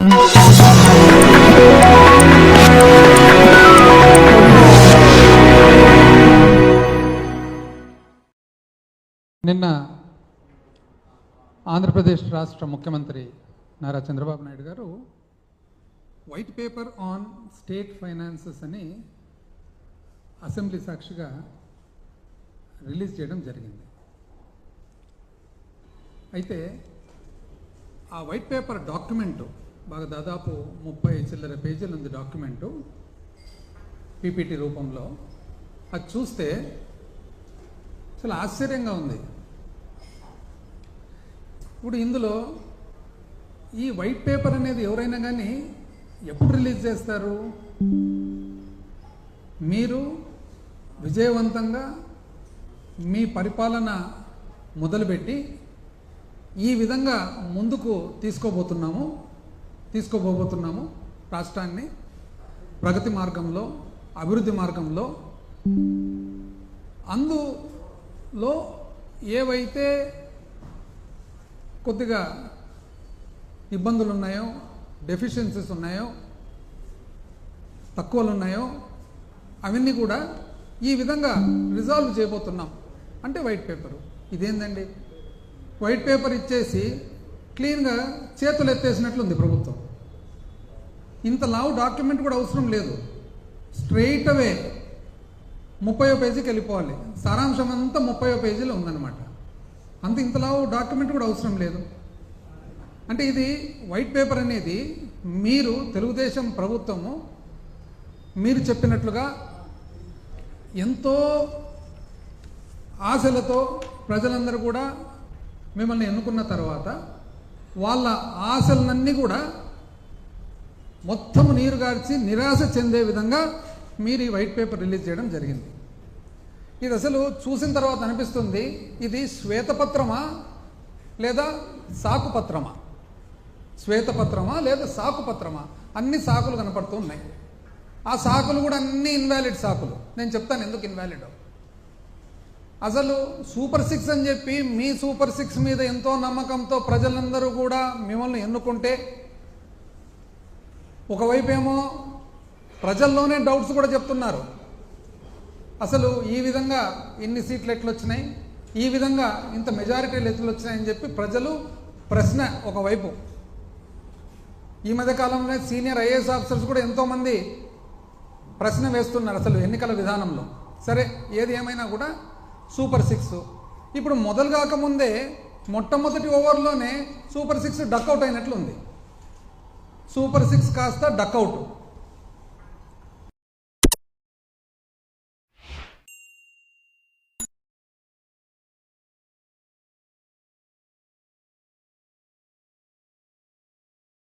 నిన్న ఆంధ్రప్రదేశ్ రాష్ట్ర ముఖ్యమంత్రి నారా చంద్రబాబు నాయుడు గారు white paper on state finances అని అసెంబ్లీ సాక్షిగా రిలీజ్ చేయడం జరిగింది. అయితే ఆ వైట్ పేపర్ డాక్యుమెంటు బాగా దాదాపు 30 చిల్లర పేజీలు ఉంది డాక్యుమెంటు పీపీటీ రూపంలో. అది చూస్తే చాలా ఆశ్చర్యంగా ఉంది. ఇప్పుడు ఇందులో ఈ వైట్ పేపర్ అనేది ఎవరైనా కానీ ఎప్పుడు రిలీజ్ చేస్తారు? మీరు విజయవంతంగా మీ పరిపాలన మొదలుపెట్టి ఈ విధంగా ముందుకు తీసుకోబోతున్నాము రాష్ట్రాన్ని ప్రగతి మార్గంలో, అభివృద్ధి మార్గంలో. అందులో ఏవైతే కొద్దిగా ఇబ్బందులు ఉన్నాయో, డెఫిషియన్సీస్ ఉన్నాయో, తక్కువలు ఉన్నాయో అవన్నీ కూడా ఈ విధంగా రిజాల్వ్ చేయబోతున్నాం అంటే వైట్ పేపరు. ఇదేందండి? వైట్ పేపర్ ఇచ్చేసి క్లీన్గా చేతులు ఎత్తేసినట్లుంది ప్రభుత్వం. ఇంత లావు డాక్యుమెంట్ కూడా అవసరం లేదు. స్ట్రెయిట్ అవే 30వ పేజీకి వెళ్ళిపోవాలి. సారాంశం అంతా 30వ పేజీలో ఉందన్నమాట. ఇంత లావు డాక్యుమెంట్ కూడా అవసరం లేదు. అంటే ఇది వైట్ పేపర్ అనేది మీరు తెలుగుదేశం ప్రభుత్వము మీరు చెప్పినట్లుగా ఎంతో ఆశలతో ప్రజలందరూ కూడా మిమ్మల్ని ఎన్నుకున్న తర్వాత వాళ్ళ ఆశలన్నీ కూడా మొత్తం నీరుగార్చి నిరాశ చెందే విధంగా మీరు ఈ వైట్ పేపర్ రిలీజ్ చేయడం జరిగింది. ఇది అసలు చూసిన తర్వాత అనిపిస్తుంది, ఇది శ్వేతపత్రమా లేదా సాకుపత్రమా? శ్వేతపత్రమా లేదా సాకుపత్రమా? అన్ని సాకులు కనపడుతూ ఉన్నాయి. ఆ సాకులు కూడా అన్ని ఇన్వాలిడ్ సాకులు. నేను చెప్తాను ఎందుకు ఇన్వాలిడ్. అసలు సూపర్ 6 అని చెప్పి మీ సూపర్ 6 మీద ఎంతో నమ్మకంతో ప్రజలందరూ కూడా మిమ్మల్ని ఎన్నుకుంటే, ఒకవైపు ఏమో ప్రజల్లోనే డౌట్స్ కూడా చెప్తున్నారు. అసలు ఈ విధంగా ఇన్ని సీట్లు ఎట్లొచ్చినాయి, ఈ విధంగా ఇంత మెజారిటీలు ఎట్లొచ్చినాయని చెప్పి ప్రజలు ప్రశ్న ఒకవైపు. ఈ మధ్యకాలంలో సీనియర్ ఐఏఎస్ ఆఫీసర్స్ కూడా ఎంతోమంది ప్రశ్న వేస్తున్నారు అసలు ఎన్నికల విధానంలో. సరే, ఏది ఏమైనా కూడా సూపర్ 6 ఇప్పుడు మొదలు కాకముందే మొట్టమొదటి ఓవర్లోనే సూపర్ 6 డక్అవుట్ అయినట్లుంది. సూపర్ 6 కాస్త డక్అవుట్.